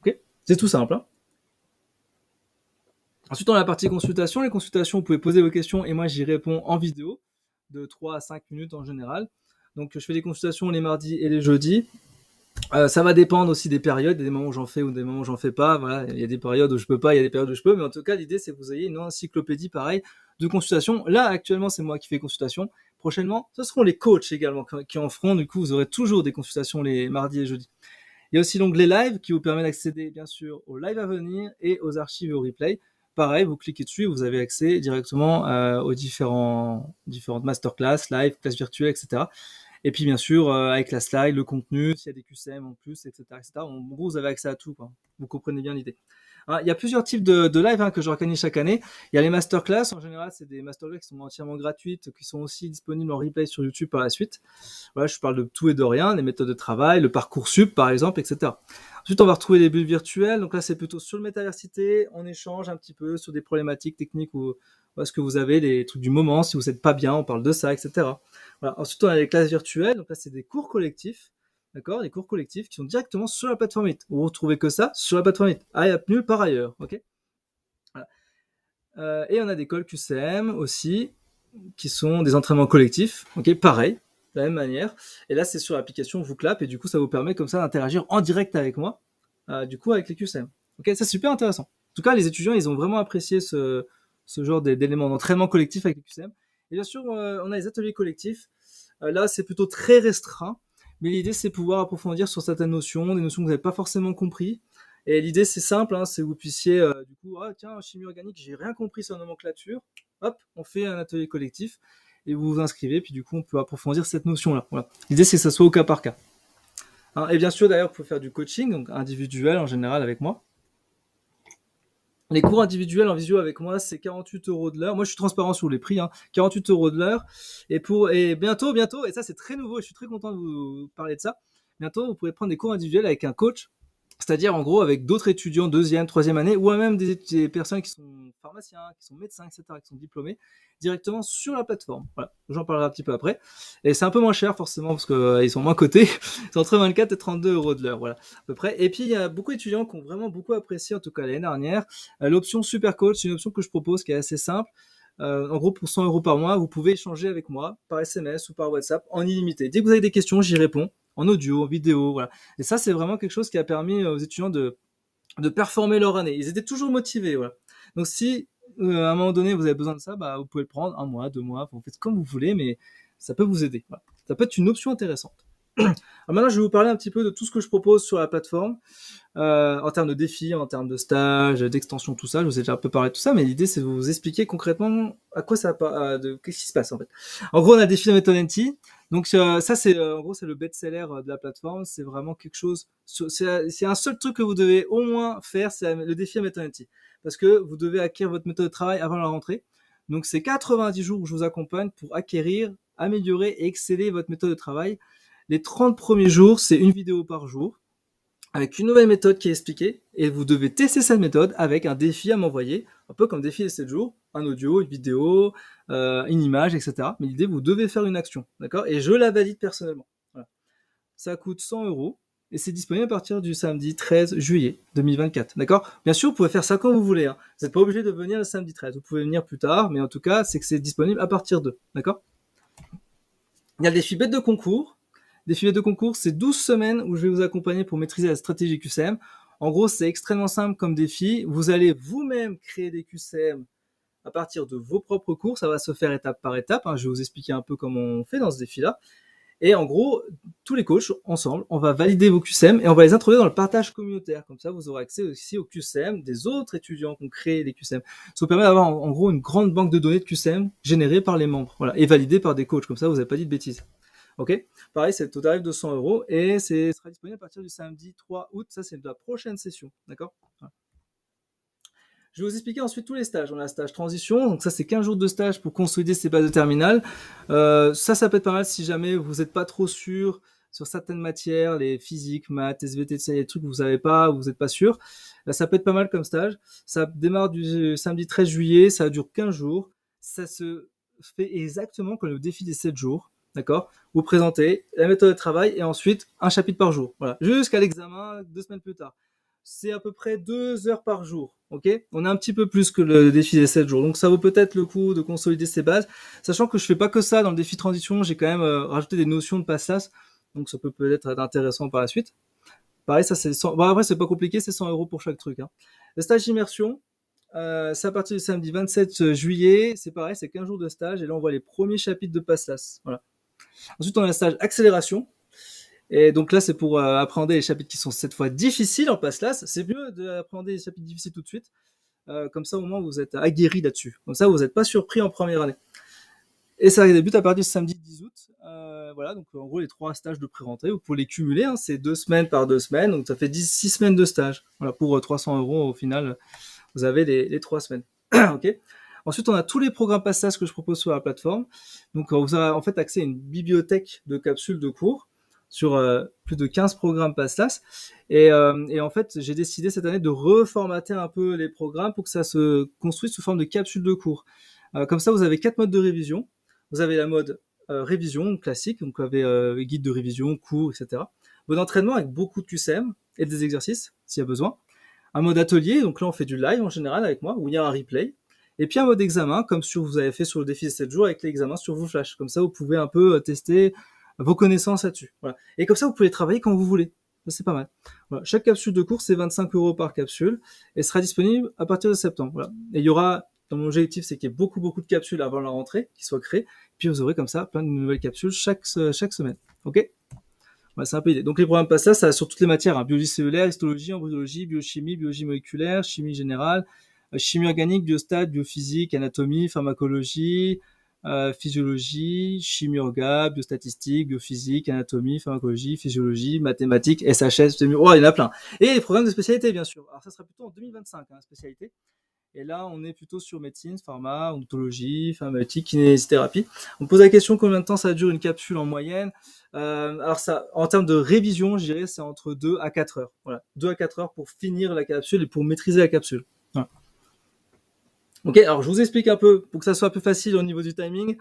S1: Ok, c'est tout simple. Hein. Ensuite, on a la partie consultation. Les consultations, vous pouvez poser vos questions et moi, j'y réponds en vidéo de 3 à 5 minutes en général. Donc, je fais des consultations les mardis et les jeudis. Ça va dépendre aussi des périodes, il y a des moments où j'en fais ou des moments où j'en fais pas. Voilà, il y a des périodes où je peux pas, il y a des périodes où je peux. Mais en tout cas, l'idée, c'est que vous ayez une encyclopédie pareil de consultation. Là, actuellement, c'est moi qui fais consultation. Prochainement, ce seront les coachs également qui en feront. Du coup, vous aurez toujours des consultations les mardis et jeudis. Il y a aussi l'onglet live qui vous permet d'accéder bien sûr aux lives à venir et aux archives et aux replays. Pareil, vous cliquez dessus, vous avez accès directement aux différentes masterclass, live, classes virtuelles, etc. Et puis bien sûr, avec la slide, le contenu, s'il y a des QCM en plus, etc. etc. En gros, vous avez accès à tout. Quoi. Vous comprenez bien l'idée. Hein, il y a plusieurs types de live hein, que j'organise chaque année. Il y a les masterclass, en général, c'est des masterclass qui sont entièrement gratuites, qui sont aussi disponibles en replay sur YouTube par la suite. Voilà, je parle de tout et de rien, les méthodes de travail, le Parcoursup par exemple, etc. Ensuite, on va retrouver les bulles virtuelles. Donc là, c'est plutôt sur le métaversité. On échange un petit peu sur des problématiques techniques ou est-ce que vous avez les trucs du moment, si vous n'êtes pas bien, on parle de ça, etc. Voilà. Ensuite, on a les classes virtuelles. Donc là, c'est des cours collectifs. D'accord, les cours collectifs qui sont directement sur la plateforme Meet. Vous retrouvez que ça sur la plateforme Meet. Ah, il n'y a nulle part ailleurs. Ok. Voilà. Et on a des calls QCM aussi, qui sont des entraînements collectifs. Ok, pareil, de la même manière. Et là, c'est sur l'application VooClap et du coup, ça vous permet comme ça d'interagir en direct avec moi, du coup, avec les QCM. Ok, ça c'est super intéressant. En tout cas, les étudiants, ils ont vraiment apprécié ce genre d'éléments d'entraînement collectif avec les QCM. Et bien sûr, on a les ateliers collectifs. Là, c'est plutôt très restreint. Mais l'idée, c'est pouvoir approfondir sur certaines notions, des notions que vous n'avez pas forcément compris. Et l'idée, c'est simple, hein, c'est que vous puissiez, du coup, ah tiens, chimie organique, j'ai rien compris sur la nomenclature. Hop, on fait un atelier collectif et vous vous inscrivez, puis du coup, on peut approfondir cette notion-là. Voilà. L'idée, c'est que ça soit au cas par cas. Hein, et bien sûr, d'ailleurs, vous pouvez faire du coaching, donc individuel en général avec moi. Les cours individuels en visio avec moi, c'est 48 € de l'heure. Moi, je suis transparent sur les prix, hein. 48 € de l'heure. Et bientôt, et ça, c'est très nouveau, et je suis très content de vous parler de ça. Bientôt, vous pourrez prendre des cours individuels avec un coach. C'est-à-dire, en gros, avec d'autres étudiants deuxième, troisième année, ou même des personnes qui sont pharmaciens, qui sont médecins, etc., qui sont diplômés, directement sur la plateforme. Voilà, j'en parlerai un petit peu après. Et c'est un peu moins cher, forcément, parce qu'ils sont moins cotés. C'est entre 24 et 32 € de l'heure, voilà, à peu près. Et puis, il y a beaucoup d'étudiants qui ont vraiment beaucoup apprécié, en tout cas l'année dernière, l'option Super Coach. C'est une option que je propose qui est assez simple. En gros, pour 100 € par mois, vous pouvez échanger avec moi par SMS ou par WhatsApp en illimité. Dès que vous avez des questions, j'y réponds en audio, en vidéo, voilà. Et ça, c'est vraiment quelque chose qui a permis aux étudiants de performer leur année. Ils étaient toujours motivés, voilà. Donc si à un moment donné vous avez besoin de ça, bah, vous pouvez le prendre 1 mois, 2 mois, vous faites comme vous voulez, mais ça peut vous aider. Voilà. Ça peut être une option intéressante. Alors maintenant, je vais vous parler un petit peu de tout ce que je propose sur la plateforme, en termes de défis, en termes de stages, d'extension, tout ça. Je vous ai déjà un peu parlé de tout ça, mais l'idée, c'est de vous expliquer concrètement à quoi ça, qu'est-ce qui se passe en fait. En gros, on a le défi de la méthode NT. Donc ça, c'est en gros, c'est le best-seller de la plateforme. C'est vraiment quelque chose. C'est un seul truc que vous devez au moins faire, c'est le défi de la méthode NT, parce que vous devez acquérir votre méthode de travail avant la rentrée. Donc c'est 90 jours où je vous accompagne pour acquérir, améliorer et exceller votre méthode de travail. Les 30 premiers jours, c'est une vidéo par jour avec une nouvelle méthode qui est expliquée et vous devez tester cette méthode avec un défi à m'envoyer, un peu comme défi des 7 jours, un audio, une vidéo, une image, etc. Mais l'idée, vous devez faire une action, d'accord? Et je la valide personnellement. Voilà. Ça coûte 100 € et c'est disponible à partir du samedi 13 juillet 2024, d'accord? Bien sûr, vous pouvez faire ça quand vous voulez, hein. Vous n'êtes pas obligé de venir le samedi 13, vous pouvez venir plus tard, mais en tout cas, c'est que c'est disponible à partir de, d'accord? Il y a le défi bête de concours. Défi bête de concours, c'est 12 semaines où je vais vous accompagner pour maîtriser la stratégie QCM. En gros, c'est extrêmement simple comme défi. Vous allez vous-même créer des QCM à partir de vos propres cours. Ça va se faire étape par étape, hein. Je vais vous expliquer un peu comment on fait dans ce défi-là. Et en gros, tous les coachs, ensemble, on va valider vos QCM et on va les introduire dans le partage communautaire. Comme ça, vous aurez accès aussi aux QCM des autres étudiants qui ont créé des QCM. Ça vous permet d'avoir en gros une grande banque de données de QCM générée par les membres, voilà, et validée par des coachs. Comme ça, vous n'avez pas dit de bêtises. Ok. Pareil, c'est le taux tarif de 100 € et sera disponible à partir du samedi 3 août. Ça, c'est de la prochaine session. D'accord. Voilà. Je vais vous expliquer ensuite tous les stages. On a un stage transition, donc ça c'est 15 jours de stage pour consolider ses bases de terminale. Ça peut être pas mal si jamais vous n'êtes pas trop sûr sur certaines matières, les physiques, maths, SVT, les trucs que vous savez pas, vous n'êtes pas sûr. Là, ça peut être pas mal comme stage. Ça démarre du samedi 13 juillet, ça dure 15 jours. Ça se fait exactement comme le défi des 7 jours. D'accord? Vous présentez la méthode de travail et ensuite un chapitre par jour. Voilà. Jusqu'à l'examen 2 semaines plus tard. C'est à peu près 2 heures par jour. Ok? On a un petit peu plus que le défi des 7 jours. Donc ça vaut peut-être le coup de consolider ses bases. Sachant que je fais pas que ça dans le défi transition. J'ai quand même rajouté des notions de passage. Donc ça peut peut-être être intéressant par la suite. Pareil, ça c'est 100... Bon, après c'est pas compliqué, c'est 100 € pour chaque truc. Hein. Le stage d'immersion, c'est à partir du samedi 27 juillet. C'est pareil, c'est 15 jours de stage. Et là on voit les premiers chapitres de Passlas. Voilà. Ensuite on a le stage accélération. Et donc là, c'est pour appréhender les chapitres qui sont cette fois difficiles en Passlas. C'est mieux d'appréhender les chapitres difficiles tout de suite. Comme ça, au moins, vous êtes aguerri là-dessus. Comme ça, vous n'êtes pas surpris en première année. Et ça débute à partir du samedi 10 août. Voilà, donc en gros, les 3 stages de pré-rentrée, vous pouvez les cumuler. Hein, c'est 2 semaines par 2 semaines. Donc ça fait 6 semaines de stage. Voilà, pour 300 € au final, vous avez les 3 semaines. Ok. Ensuite, on a tous les programmes Passlas que je propose sur la plateforme. Donc, vous avez en fait accès à une bibliothèque de capsules de cours sur plus de 15 programmes Passlas. Et en fait, j'ai décidé cette année de reformater un peu les programmes pour que ça se construise sous forme de capsules de cours. Comme ça, vous avez 4 modes de révision. Vous avez la mode révision classique, donc vous avez guide de révision, cours, etc. Mode entraînement avec beaucoup de QCM et des exercices, s'il y a besoin. Un mode atelier, donc là on fait du live en général avec moi, où il y a un replay. Et puis un mode examen, comme vous avez fait sur le défi des 7 jours avec l'examen sur vos flashs. Comme ça, vous pouvez un peu tester vos connaissances là-dessus. Voilà. Et comme ça, vous pouvez travailler quand vous voulez. Ça, c'est pas mal. Voilà. Chaque capsule de cours, c'est 25 € par capsule et sera disponible à partir de septembre. Voilà. Et il y aura, dans mon objectif, c'est qu'il y ait beaucoup de capsules avant la rentrée qui soient créées. Puis vous aurez comme ça plein de nouvelles capsules chaque semaine. Ok? Voilà, c'est un peu l'idée. Donc les programmes Passlas, ça sur toutes les matières, hein. Biologie cellulaire, histologie, embryologie, biochimie, biologie moléculaire, chimie générale, chimie organique, biostat, biophysique, anatomie, pharmacologie, physiologie, chimie orga, biostatistique, biophysique, anatomie, pharmacologie, physiologie, mathématiques, SHS, oh, il y en a plein. Et les programmes de spécialité, bien sûr. Alors ça sera plutôt en 2025, hein, spécialité. Et là, on est plutôt sur médecine, pharma, odontologie, pharmaceutique, kinésithérapie. On me pose la question combien de temps ça dure une capsule en moyenne. Alors ça, en termes de révision, je dirais c'est entre 2 à 4 heures. Voilà, 2 à 4 heures pour finir la capsule et pour maîtriser la capsule. Voilà. Ok, alors je vous explique un peu pour que ça soit plus facile au niveau du timing.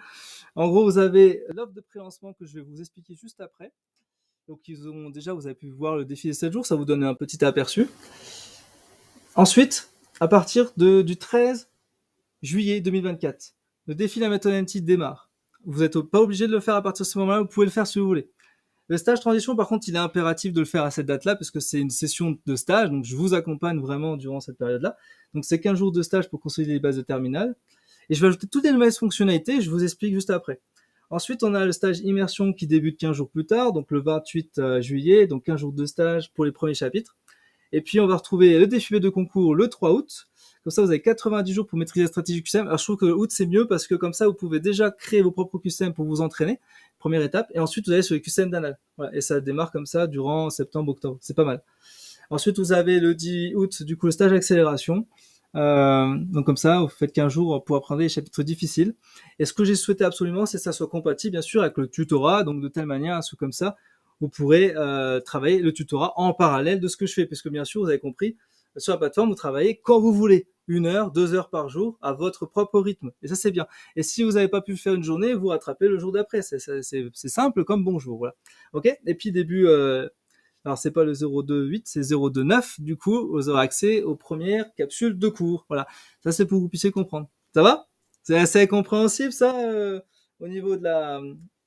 S1: En gros, vous avez l'offre de pré-lancement que je vais vous expliquer juste après. Donc vous avez pu voir le défi des 7 jours, ça vous donne un petit aperçu. Ensuite, à partir du 13 juillet 2024, le défi de la méthode NT démarre. Vous n'êtes pas obligé de le faire à partir de ce moment-là, vous pouvez le faire si vous voulez. Le stage transition, par contre, il est impératif de le faire à cette date-là parce que c'est une session de stage, donc je vous accompagne vraiment durant cette période-là. Donc c'est 15 jours de stage pour consolider les bases de terminale. Et je vais ajouter toutes les nouvelles fonctionnalités, je vous explique juste après. Ensuite, on a le stage immersion qui débute 15 jours plus tard, donc le 28 juillet, donc 15 jours de stage pour les premiers chapitres. Et puis, on va retrouver le défi de concours le 3 août. Comme ça, vous avez 90 jours pour maîtriser la stratégie QCM. Alors, je trouve que le août, c'est mieux parce que comme ça, vous pouvez déjà créer vos propres QCM pour vous entraîner. Première étape. Et ensuite, vous allez sur les QCM d'anal. Voilà. Et ça démarre comme ça durant septembre, octobre. C'est pas mal. Ensuite, vous avez le 10 août, du coup, le stage accélération. Donc comme ça, vous faites 15 jours pour apprendre les chapitres difficiles. Et ce que j'ai souhaité absolument, c'est que ça soit compatible, bien sûr, avec le tutorat. Donc de telle manière à ce que comme ça, vous pourrez travailler le tutorat en parallèle de ce que je fais. Puisque bien sûr, vous avez compris, sur la plateforme, vous travaillez quand vous voulez. 1 heure, 2 heures par jour, à votre propre rythme. Et ça, c'est bien. Et si vous n'avez pas pu le faire une journée, vous rattrapez le jour d'après. C'est simple comme bonjour. Voilà. Ok. Et puis début... alors c'est pas le 028, c'est 029. Du coup, vous aurez accès aux premières capsules de cours. Voilà. Ça, c'est pour que vous puissiez comprendre. Ça va? C'est assez compréhensible, ça, au niveau de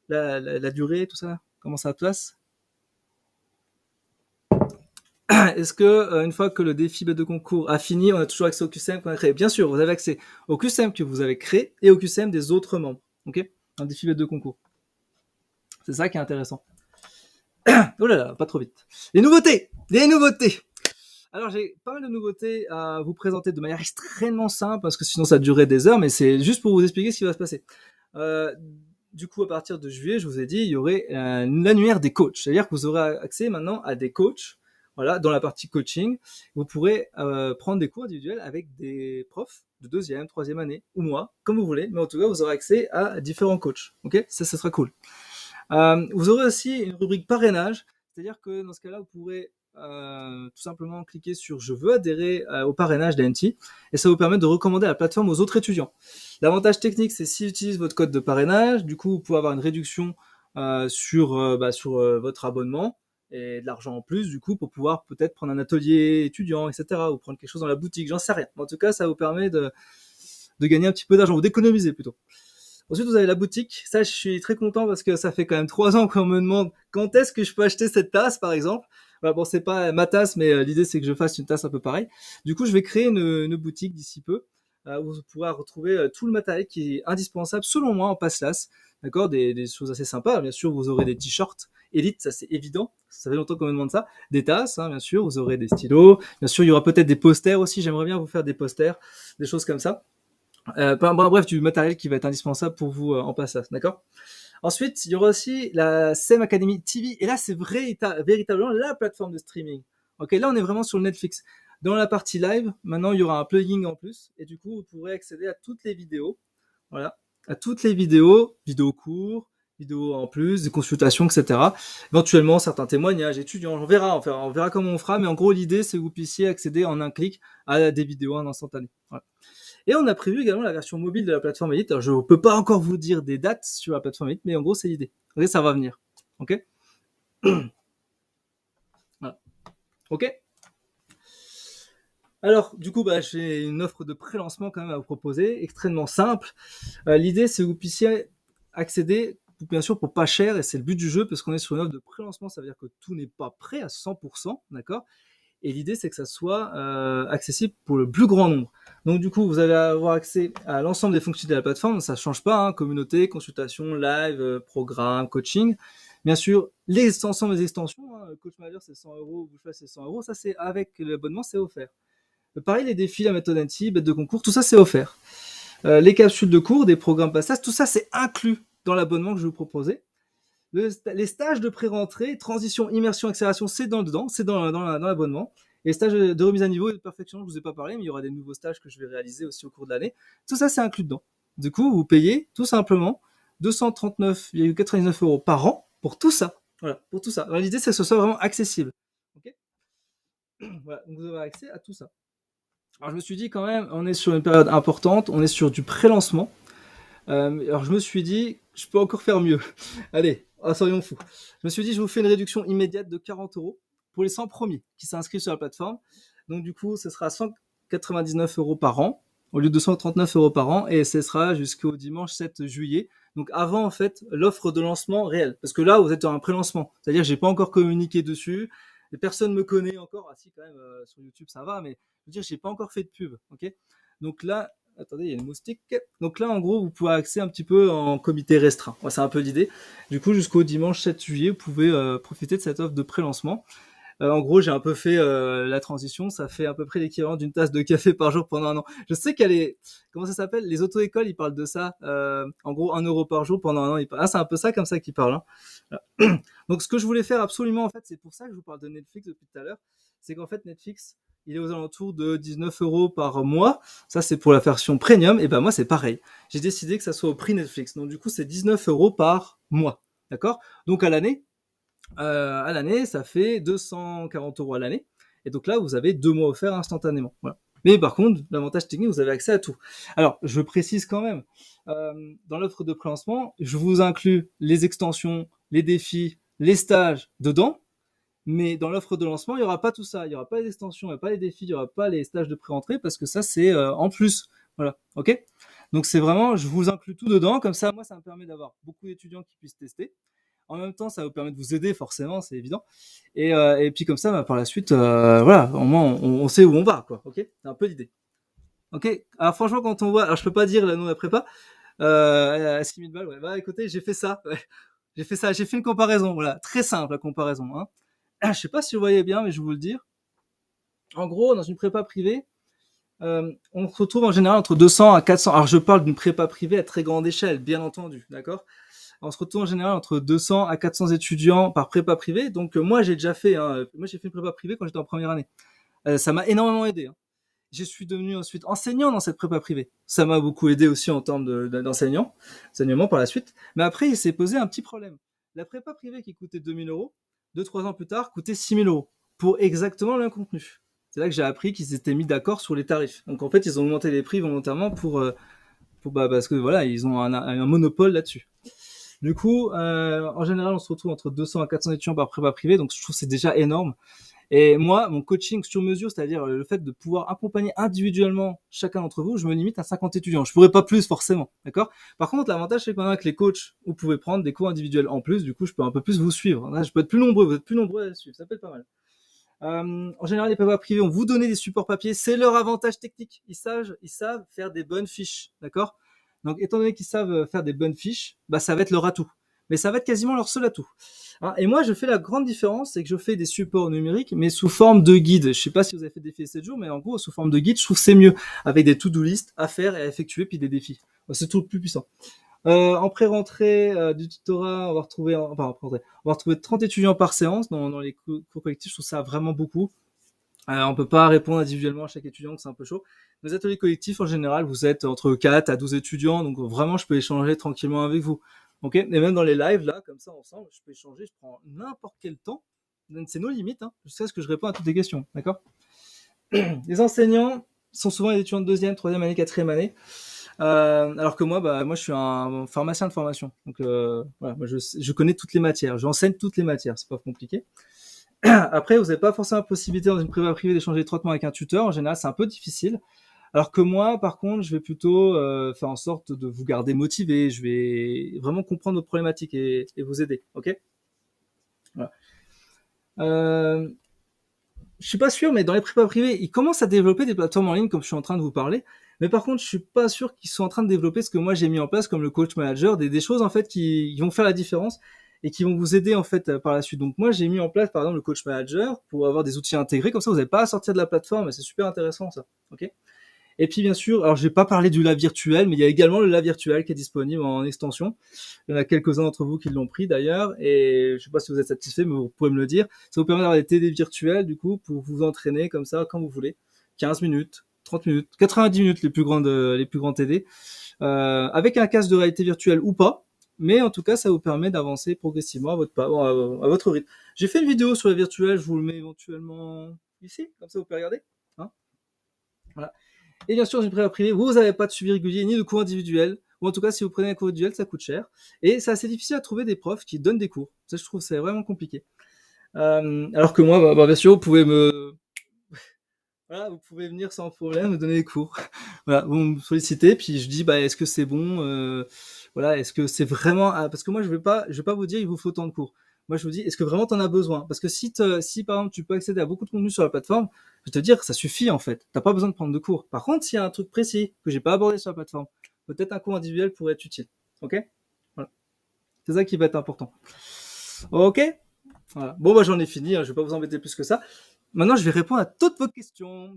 S1: la durée, tout ça? Comment ça se place? Est-ce que une fois que le défi de concours a fini, on a toujours accès au QCM qu'on a créé? Bien sûr, vous avez accès au QCM que vous avez créé et au QCM des autres membres. Ok? Un défi de concours. C'est ça qui est intéressant. Oh là là, pas trop vite. Les nouveautés! Alors j'ai pas mal de nouveautés à vous présenter de manière extrêmement simple parce que sinon ça durerait des heures, mais c'est juste pour vous expliquer ce qui va se passer. Du coup, à partir de juillet, je vous ai dit, il y aurait l'annuaire des coachs. C'est-à-dire que vous aurez accès maintenant à des coachs Voilà, dans la partie coaching, vous pourrez prendre des cours individuels avec des profs de deuxième, troisième année, ou moi, comme vous voulez, mais en tout cas, vous aurez accès à différents coachs. Ok, ça sera cool. Vous aurez aussi une rubrique parrainage, c'est-à-dire que dans ce cas-là, vous pourrez tout simplement cliquer sur je veux adhérer au parrainage d'ANT et ça vous permet de recommander la plateforme aux autres étudiants. L'avantage technique, c'est s'ils utilisent votre code de parrainage, du coup vous pouvez avoir une réduction sur votre abonnement et de l'argent en plus du coup pour pouvoir peut-être prendre un atelier étudiant, etc. ou prendre quelque chose dans la boutique, j'en sais rien. En tout cas, ça vous permet de gagner un petit peu d'argent ou d'économiser plutôt. Ensuite, vous avez la boutique. Ça, je suis très content parce que ça fait quand même 3 ans qu'on me demande quand est-ce que je peux acheter cette tasse, par exemple. Bah, bon, c'est pas ma tasse, mais l'idée, c'est que je fasse une tasse un peu pareille. Du coup, je vais créer une boutique d'ici peu où vous pourrez retrouver tout le matériel qui est indispensable, selon moi, en passe-lasse. D'accord, des choses assez sympas. Bien sûr, vous aurez des t-shirts Elite, ça c'est évident. Ça fait longtemps qu'on me demande ça. Des tasses, hein, bien sûr. Vous aurez des stylos. Bien sûr, il y aura peut-être des posters aussi. J'aimerais bien vous faire des posters, des choses comme ça. Bref, du matériel qui va être indispensable pour vous en passage, d'accord. Ensuite, il y aura aussi la SEM Academy TV, et là, c'est véritablement la plateforme de streaming. Ok, là, on est vraiment sur le Netflix. Dans la partie live, maintenant, il y aura un plugin en plus, et du coup, vous pourrez accéder à toutes les vidéos, voilà, à toutes les vidéos courts, vidéos en plus, des consultations, etc. Éventuellement, certains témoignages, étudiants, on verra comment on fera, mais en gros, l'idée, c'est que vous puissiez accéder en un clic à des vidéos en instantané. Voilà. Et on a prévu également la version mobile de la plateforme Elite. Alors, je ne peux pas encore vous dire des dates sur la plateforme Elite, mais en gros, c'est l'idée. Ok, ça va venir. Ok. Voilà. Ok. Alors, du coup, j'ai une offre de pré-lancement quand même à vous proposer, extrêmement simple. L'idée, c'est que vous puissiez accéder, bien sûr, pour pas cher, et c'est le but du jeu, parce qu'on est sur une offre de pré-lancement, ça veut dire que tout n'est pas prêt à 100%, d'accord. Et l'idée, c'est que ça soit accessible pour le plus grand nombre. Donc, du coup, vous allez avoir accès à l'ensemble des fonctionnalités de la plateforme. Ça ne change pas, hein, communauté, consultation, live, programme, coaching. Bien sûr, ensemble des extensions. Hein, Coach Manager, c'est 100 euros. Bouche c'est 100 euros. Ça, c'est avec l'abonnement, c'est offert. Pareil, les défis, la méthode anti, bête de concours, tout ça, c'est offert. Les capsules de cours, des programmes passage, tout ça, c'est inclus dans l'abonnement que je vais vous proposer. Les stages de pré-rentrée, transition, immersion, accélération, c'est dedans, c'est dans l'abonnement. Et les stages de remise à niveau et de perfection, je ne vous ai pas parlé, mais il y aura des nouveaux stages que je vais réaliser aussi au cours de l'année. Tout ça, c'est inclus dedans. Du coup, vous payez tout simplement 239,99 € par an pour tout ça. Voilà, pour tout ça. Alors, l'idée, c'est que ce soit vraiment accessible. Okay. Voilà, donc vous aurez accès à tout ça. Alors, je me suis dit quand même, on est sur une période importante, on est sur du pré-lancement. Alors, je me suis dit, je peux encore faire mieux. Allez, soyons fous. Je me suis dit, je vous fais une réduction immédiate de 40 € pour les 100 premiers qui s'inscrivent sur la plateforme. Donc, du coup, ce sera 199 € par an au lieu de 239 € par an et ce sera jusqu'au dimanche 7 juillet. Donc, avant, en fait, l'offre de lancement réelle. Parce que là, vous êtes dans un pré-lancement. C'est-à-dire que j'ai pas encore communiqué dessus. Et personne me connaît encore. Ah si, quand même, sur YouTube, ça va, mais je veux dire, j'ai pas encore fait de pub. Ok. Donc là, attendez, il y a une moustique. Donc là, en gros, vous pouvez accéder un petit peu en comité restreint. Ouais, c'est un peu l'idée. Du coup, jusqu'au dimanche 7 juillet, vous pouvez profiter de cette offre de pré-lancement. En gros, j'ai un peu fait la transition. Ça fait à peu près l'équivalent d'une tasse de café par jour pendant un an. Je sais qu'il y a comment ça s'appelle, les auto-écoles, ils parlent de ça. En gros, 1 € par jour pendant un an. Ah, c'est un peu ça comme ça qu'ils parlent. Hein. Voilà. Donc, ce que je voulais faire absolument, en fait, c'est pour ça que je vous parle de Netflix depuis tout à l'heure. C'est qu'en fait, Netflix, il est aux alentours de 19 € par mois. Ça, c'est pour la version premium. Et ben, moi, c'est pareil. J'ai décidé que ça soit au prix Netflix. Donc, du coup, c'est 19 € par mois. D'accord? Donc, à l'année, ça fait 240 € à l'année. Et donc là, vous avez 2 mois offerts instantanément. Voilà. Mais par contre, l'avantage technique, vous avez accès à tout. Alors, je précise quand même, dans l'offre de pré-lancement, je vous inclus les extensions, les défis, les stages dedans. Mais dans l'offre de lancement, il n'y aura pas tout ça. Il n'y aura pas les extensions, il n'y aura pas les défis, il n'y aura pas les stages de pré-entrée parce que ça, c'est en plus. Voilà. OK? Donc, c'est vraiment, je vous inclus tout dedans. Comme ça, moi, ça me permet d'avoir beaucoup d'étudiants qui puissent tester. En même temps, ça va vous permettre de vous aider, forcément, c'est évident. Et puis, comme ça, par la suite, voilà, au moins, on sait où on va, quoi. OK? C'est un peu l'idée. OK? Alors, franchement, quand on voit, alors je peux pas dire le nom de la prépa, à 6 000 balles, ouais. Bah, écoutez, j'ai fait ça. Ouais. J'ai fait une comparaison, voilà. Très simple, la comparaison, hein. Je sais pas si vous voyez bien, mais je vais vous le dire. En gros, dans une prépa privée, on se retrouve en général entre 200 à 400. Alors, je parle d'une prépa privée à très grande échelle, bien entendu, d'accord? on se retrouve en général entre 200 à 400 étudiants par prépa privée. Donc moi j'ai déjà fait, moi j'ai fait une prépa privée quand j'étais en première année. Ça m'a énormément aidé. Hein. Je suis devenu ensuite enseignant dans cette prépa privée. Ça m'a beaucoup aidé aussi en termes d'enseignement par la suite. Mais après, il s'est posé un petit problème. La prépa privée qui coûtait 2000 euros, 2-3 ans plus tard, coûtait 6000 euros pour exactement le même contenu. C'est là que j'ai appris qu'ils s'étaient mis d'accord sur les tarifs. Donc en fait, ils ont augmenté les prix volontairement parce que voilà, ils ont un monopole là-dessus. Du coup, en général, on se retrouve entre 200 à 400 étudiants par prépa privée, donc je trouve que c'est déjà énorme. Et moi, mon coaching sur mesure, c'est-à-dire le fait de pouvoir accompagner individuellement chacun d'entre vous, je me limite à 50 étudiants. Je pourrais pas plus forcément, d'accord? Par contre, l'avantage, c'est qu'avec les coachs, vous pouvez prendre des cours individuels en plus. Du coup, je peux un peu plus vous suivre. Là, je peux être plus nombreux, vous êtes plus nombreux à la suivre. Ça peut être pas mal. En général, les prépas privés, on vous donner des supports papier. C'est leur avantage technique. Ils savent faire des bonnes fiches, d'accord? Donc, étant donné qu'ils savent faire des bonnes fiches, bah, ça va être leur atout. Mais ça va être quasiment leur seul atout. Hein, et moi, je fais la grande différence, c'est que je fais des supports numériques, mais sous forme de guide. Je sais pas si vous avez fait des défis 7 jours, mais en gros, sous forme de guide, je trouve que c'est mieux, avec des to-do list à faire et à effectuer, puis des défis. C'est tout le plus puissant. En pré-rentrée du tutorat, on va retrouver 30 étudiants par séance dans les cours collectifs. Je trouve ça vraiment beaucoup. On peut pas répondre individuellement à chaque étudiant, donc c'est un peu chaud. Nos ateliers collectifs, en général, vous êtes entre 4 à 12 étudiants, donc vraiment, je peux échanger tranquillement avec vous. Ok? Et même dans les lives, là, comme ça, ensemble, je peux échanger, je prends n'importe quel temps. C'est nos limites, hein, jusqu'à ce que je réponds à toutes les questions. D'accord? Les enseignants sont souvent les étudiants de deuxième, troisième année, quatrième année. Alors que moi, moi, je suis un pharmacien de formation. Donc, voilà, moi, je connais toutes les matières. J'enseigne toutes les matières. C'est pas compliqué. Après, vous n'avez pas forcément la possibilité dans une prépa privée d'échanger étroitement avec un tuteur. En général, c'est un peu difficile. Alors que moi, par contre, je vais plutôt faire en sorte de vous garder motivé. Je vais vraiment comprendre votre problématique et vous aider. Ok? Voilà. Je suis pas sûr, mais dans les prépas privés, ils commencent à développer des plateformes en ligne comme je suis en train de vous parler. Mais par contre, je suis pas sûr qu'ils soient en train de développer ce que moi j'ai mis en place comme le coach manager, des choses en fait qui vont faire la différence et qui vont vous aider en fait par la suite. Donc moi j'ai mis en place par exemple le coach manager pour avoir des outils intégrés, comme ça vous n'avez pas à sortir de la plateforme, et c'est super intéressant ça. Ok? Et puis bien sûr, alors je vais pas parler du lab virtuel, mais il y a également le lab virtuel qui est disponible en extension. Il y en a quelques-uns d'entre vous qui l'ont pris d'ailleurs, et je sais pas si vous êtes satisfait, mais vous pouvez me le dire. Ça vous permet d'avoir des TD virtuels du coup pour vous entraîner comme ça quand vous voulez. 15 minutes, 30 minutes, 90 minutes les plus grands TD, avec un casque de réalité virtuelle ou pas. Mais en tout cas, ça vous permet d'avancer progressivement à votre rythme. J'ai fait une vidéo sur le virtuel, je vous le mets éventuellement ici, comme ça vous pouvez regarder. Hein, voilà. Et bien sûr, dans une prépa privée, vous n'avez pas de suivi régulier ni de cours individuels. Ou en tout cas, si vous prenez un cours individuel, ça coûte cher. Et c'est assez difficile à trouver des profs qui donnent des cours. Ça, je trouve, c'est vraiment compliqué. Alors que moi, bien sûr, voilà, vous pouvez venir sans problème me donner des cours. Voilà, vous me sollicitez, puis je dis, est-ce que c'est bon, voilà, est-ce que c'est vraiment, parce que moi, je vais pas vous dire, il vous faut tant de cours. Moi, je vous dis, est-ce que vraiment t'en as besoin? Parce que si par exemple, tu peux accéder à beaucoup de contenu sur la plateforme, je vais te dire, ça suffit, en fait. T'as pas besoin de prendre de cours. Par contre, s'il y a un truc précis que j'ai pas abordé sur la plateforme, peut-être un cours individuel pourrait être utile. Ok? Voilà. C'est ça qui va être important. Ok? Voilà. Bon, j'en ai fini, hein, je vais pas vous embêter plus que ça. Maintenant, je vais répondre à toutes vos questions.